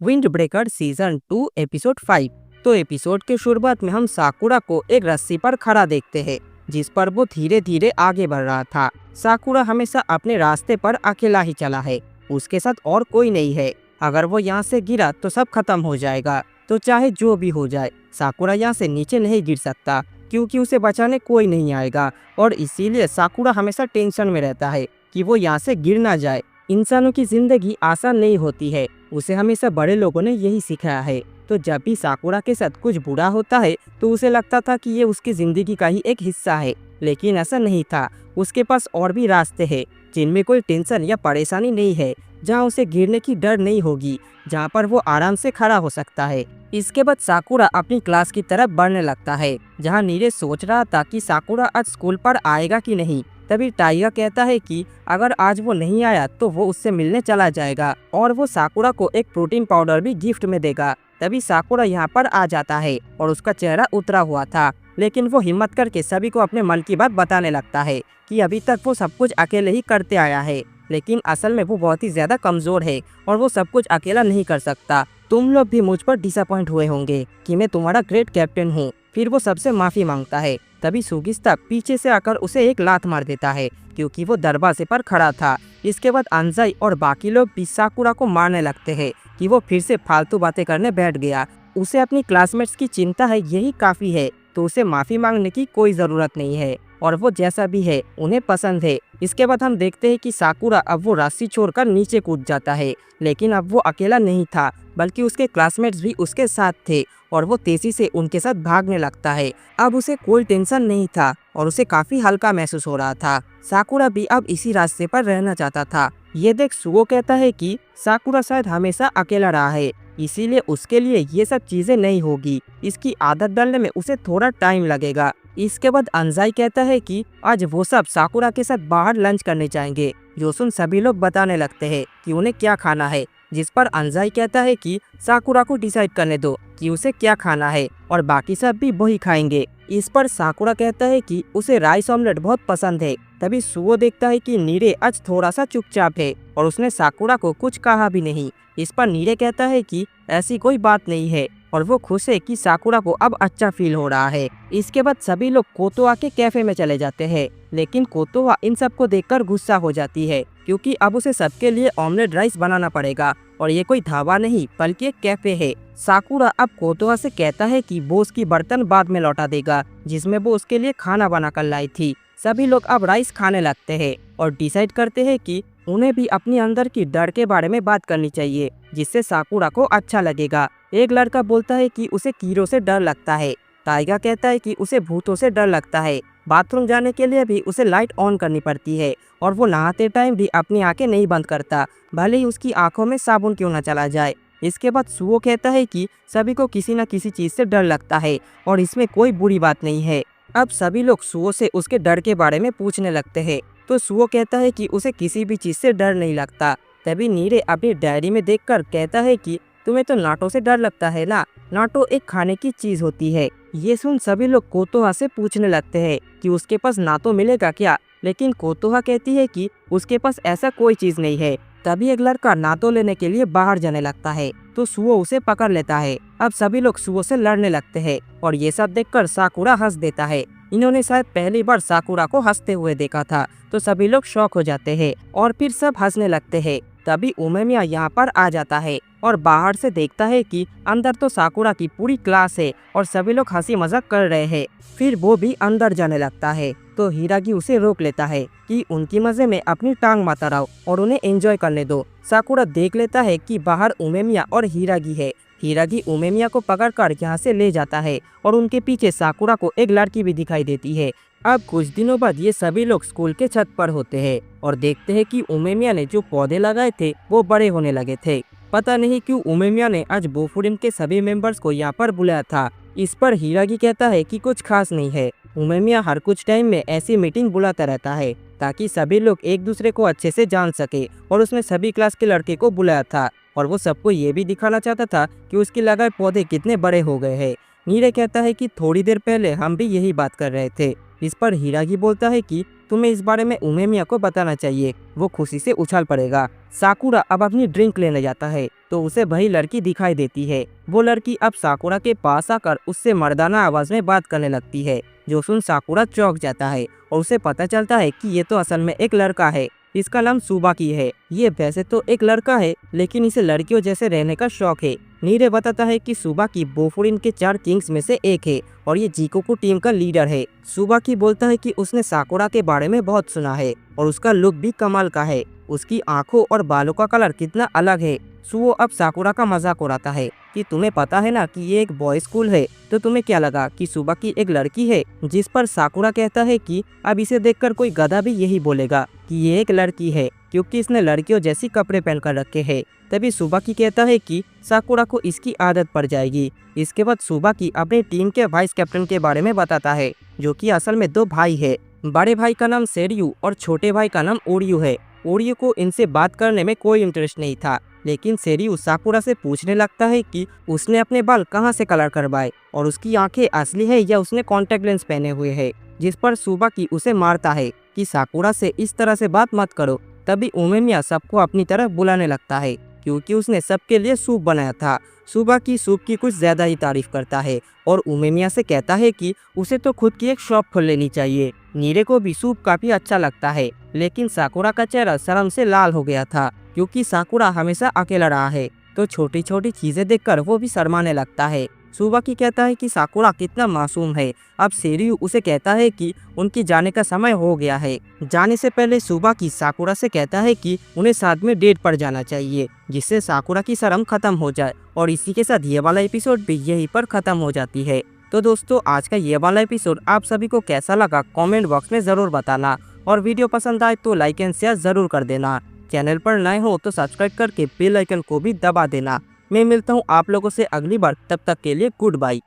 Wind breaker season 2 episode 5। तो episode के शुरुआत में हम साकुरा को एक रस्सी पर खड़ा देखते हैं, जिस पर वो धीरे धीरे आगे बढ़ रहा था। साकुरा हमेशा अपने रास्ते पर अकेला ही चला है, उसके साथ और कोई नहीं है। अगर वो यहाँ से गिरा तो सब खत्म हो जाएगा, तो चाहे जो भी हो जाए साकुरा यहाँ से नीचे नहीं गिर सकता, क्योंकि उसे बचाने कोई नहीं आएगा। और इसीलिए साकुरा हमेशा टेंशन में रहता है कि वो यहाँ से गिर ना जाए। इंसानों की जिंदगी आसान नहीं होती है, उसे हमेशा बड़े लोगों ने यही सिखाया है। तो जब भी साकुरा के साथ कुछ बुरा होता है तो उसे लगता था कि ये उसकी जिंदगी का ही एक हिस्सा है, लेकिन ऐसा नहीं था। उसके पास और भी रास्ते हैं जिनमें कोई टेंशन या परेशानी नहीं है, जहाँ उसे गिरने की डर नहीं होगी, जहाँ पर वो आराम से खड़ा हो सकता है। इसके बाद साकुरा अपनी क्लास की तरफ बढ़ने लगता है, जहाँ नीरज सोच रहा था कि साकुरा आज स्कूल पर आएगा कि नहीं। तभी टाइगा कहता है कि अगर आज वो नहीं आया तो वो उससे मिलने चला जाएगा और वो साकुरा को एक प्रोटीन पाउडर भी गिफ्ट में देगा। तभी साकुरा यहाँ पर आ जाता है और उसका चेहरा उतरा हुआ था, लेकिन वो हिम्मत करके सभी को अपने मन की बात बताने लगता है कि अभी तक वो सब कुछ अकेले ही करते आया है, लेकिन असल में वो बहुत ही ज्यादा कमजोर है और वो सब कुछ अकेला नहीं कर सकता। तुम लोग भी मुझ पर डिसअपॉइंट हुए होंगे कि मैं तुम्हारा ग्रेट कैप्टन हूँ। फिर वो सबसे माफी मांगता है। तभी सुगिस्ता पीछे से आकर उसे एक लात मार देता है, क्योंकि वो दरवाजे पर खड़ा था। इसके बाद अंजाई और बाकी लोग भी साकुरा को मारने लगते हैं कि वो फिर से फालतू बातें करने बैठ गया। उसे अपनी क्लासमेट्स की चिंता है, यही काफी है, तो उसे माफी मांगने की कोई जरूरत नहीं है और वो जैसा भी है उन्हें पसंद है। इसके बाद हम देखते हैं कि साकुरा अब वो रस्सी छोड़कर नीचे कूद जाता है, लेकिन अब वो अकेला नहीं था, बल्कि उसके क्लासमेट्स भी उसके साथ थे और वो तेजी से उनके साथ भागने लगता है। अब उसे कोई टेंशन नहीं था और उसे काफी हल्का महसूस हो रहा था। साकुरा भी अब इसी रास्ते पर रहना चाहता था। ये देख सुगो कहता है कि साकुरा शायद हमेशा अकेला रहा है, इसीलिए उसके लिए ये सब चीजें नहीं होगी, इसकी आदत डालने में उसे थोड़ा टाइम लगेगा। इसके बाद अंजाई कहता है कि आज वो सब साकुरा के साथ बाहर लंच करने जाएंगे। जो सुन सभी लोग बताने लगते हैं कि उन्हें क्या खाना है, जिस पर अंजाई कहता है कि साकुरा को डिसाइड करने दो कि उसे क्या खाना है और बाकी सब भी वही खाएंगे। इस पर साकुरा कहता है कि उसे राइस ऑमलेट बहुत पसंद है। तभी सुओ देखता है कि नीरे आज थोड़ा सा चुपचाप है और उसने साकुरा को कुछ कहा भी नहीं। इस पर नीरे कहता है कि ऐसी कोई बात नहीं है और वो खुश है कि साकुरा को अब अच्छा फील हो रहा है। इसके बाद सभी लोग कोतोआ के कैफे में चले जाते हैं, लेकिन कोतोआ इन सबको देखकर गुस्सा हो जाती है, क्योंकि अब उसे सबके लिए ऑमलेट राइस बनाना पड़ेगा और ये कोई ढाबा नहीं बल्कि एक कैफे है। साकुरा अब कोतोआ से कहता है कि वो उसकी बर्तन बाद में लौटा देगा जिसमें वो उसके लिए खाना बनाकर लाई थी। सभी लोग अब राइस खाने लगते हैं और डिसाइड करते हैं कि उन्हें भी अपनी अंदर की डर के बारे में बात करनी चाहिए, जिससे साकुरा को अच्छा लगेगा। एक लड़का बोलता है कि उसे कीड़ों से डर लगता है। टाइगा कहता है कि उसे भूतों से डर लगता है। बाथरूम जाने के लिए भी उसे लाइट ऑन करनी पड़ती है और वो नहाते टाइम भी अपनी आंखें नहीं बंद करता, भले ही उसकी आंखों में साबुन क्यों न चला जाए। इसके बाद सुओ कहता है कि सभी को किसी न किसी चीज से डर लगता है और इसमें कोई बुरी बात नहीं है। अब सभी लोग सुओ से उसके डर के बारे में पूछने लगते हैं, तो सुओ कहता है कि उसे किसी भी चीज से डर नहीं लगता। तभी नीरे अपनी डायरी में देखकर कहता है कि तुम्हें तो नाटो से डर लगता है ना, नाटो एक खाने की चीज होती है। ये सुन सभी लोग कोतोहा से पूछने लगते हैं कि उसके पास नाटो मिलेगा क्या, लेकिन कोतोहा कहती है कि उसके पास ऐसा कोई चीज नहीं है। तभी एक लड़का नाटो लेने के लिए बाहर जाने लगता है, तो सुओ उसे पकड़ लेता है। अब सभी लोग सुओ से लड़ने लगते हैं और ये सब देखकर साकुरा हंस देता है। इन्होंने शायद पहली बार साकुरा को हंसते हुए देखा था, तो सभी लोग शॉक हो जाते हैं और फिर सब हंसने लगते हैं। तभी उमेमिया यहाँ पर आ जाता है और बाहर से देखता है कि अंदर तो साकुरा की पूरी क्लास है और सभी लोग हंसी मजाक कर रहे हैं। फिर वो भी अंदर जाने लगता है, तो हिरागी उसे रोक लेता है कि उनकी मजे में अपनी टांग मत अड़ाओ और उन्हें एंजॉय करने दो। साकुरा देख लेता है कि बाहर उमेमिया और हिरागी है। हिरागी उमेमिया को पकड़कर यहाँ से ले जाता है और उनके पीछे साकुरा को एक लड़की भी दिखाई देती है। अब कुछ दिनों बाद ये सभी लोग स्कूल के छत पर होते हैं और देखते हैं कि उमेमिया ने जो पौधे लगाए थे वो बड़े होने लगे थे। पता नहीं क्यों उमेमिया ने आज बोफुरिन के सभी मेंबर्स को यहाँ पर बुलाया था। इस पर हिरागी कहता है कि कुछ खास नहीं है। उमेमिया हर कुछ टाइम में ऐसी मीटिंग बुलाता रहता है ताकि सभी लोग एक दूसरे को अच्छे से जान सके, और उसने सभी क्लास के लड़के को बुलाया था और वो सबको ये भी दिखाना चाहता था कि उसके लगाए पौधे कितने बड़े हो गए हैं। नीरे कहता है कि थोड़ी देर पहले हम भी यही बात कर रहे थे। इस पर हिरागी बोलता है कि तुम्हें इस बारे में उमेमिया को बताना चाहिए, वो खुशी से उछल पड़ेगा। साकुरा अब अपनी ड्रिंक लेने जाता है तो उसे वही लड़की दिखाई देती है। वो लड़की अब साकुरा के पास आकर उससे मर्दाना आवाज में बात करने लगती है, जो सुन साकुरा चौंक जाता है और उसे पता चलता है कि ये तो असल में एक लड़का है। इसका नाम सुबाकी है। ये वैसे तो एक लड़का है, लेकिन इसे लड़कियों जैसे रहने का शौक है। नीरे बताता है कि सुबाकी बोफुरिन के 4 किंग्स में से एक है और ये जिकोकू टीम का लीडर है। सुबाकी बोलता है कि उसने साकुरा के बारे में बहुत सुना है और उसका लुक भी कमाल का है। उसकी आंखों और बालों का कलर कितना अलग है। सुओ अब साकुरा का मजाक उड़ाता है कि तुम्हें पता है ना कि ये एक बॉय स्कूल है, तो तुम्हें क्या लगा कि सुबाकी एक लड़की है। जिस पर साकुरा कहता है कि अब इसे देखकर कोई गधा भी यही बोलेगा कि ये एक लड़की है, क्योंकि इसने लड़कियों जैसी कपड़े पहनकर रखे हैं। तभी सुबाकी कहता है कि साकुरा को इसकी आदत पड़ जाएगी। इसके बाद सुबाकी अपनी टीम के वाइस कैप्टन के बारे में बताता है, जो कि असल में 2 भाई है। बड़े भाई का नाम सेरियू और छोटे भाई का नाम ओरियू है। ओरियू को इनसे बात करने में कोई इंटरेस्ट नहीं था, लेकिन सेरियू साकुरा से पूछने लगता है कि उसने अपने बाल कहाँ से कलर करवाए और उसकी आंखें असली है या उसने कॉन्टेक्ट लेंस पहने हुए है। जिस पर सुबाकी उसे मारता है कि साकुरा से इस तरह से बात मत करो। तभी उमेमिया सबको अपनी तरफ बुलाने लगता है, क्योंकि उसने सबके लिए सूप बनाया था। सुबाकी सूप की कुछ ज्यादा ही तारीफ करता है और उमेमिया से कहता है कि उसे तो खुद की एक शॉप खोल लेनी चाहिए। नीरे को भी सूप काफी अच्छा लगता है, लेकिन साकुरा का चेहरा शर्म से लाल हो गया था, क्योंकि साकुरा हमेशा अकेला रहा है, तो छोटी छोटी चीजें देखकर वो भी शर्माने लगता है। सुबाकी कहता है कि साकुरा कितना मासूम है। अब सेरियू उसे कहता है कि उनकी जाने का समय हो गया है। जाने से पहले सुबाकी साकुरा से कहता है कि उन्हें साथ में डेट पर जाना चाहिए, जिससे साकुरा की शर्म खत्म हो जाए। और इसी के साथ ये वाला एपिसोड भी यहीं पर खत्म हो जाती है। तो दोस्तों, आज का ये वाला एपिसोड आप सभी को कैसा लगा कमेंट बॉक्स में ज़रूर बताना, और वीडियो पसंद आए तो लाइक एंड शेयर ज़रूर कर देना। चैनल पर नए हो तो सब्सक्राइब करके बेल आइकन को भी दबा देना। मैं मिलता हूँ आप लोगों से अगली बार, तब तक के लिए गुड बाय।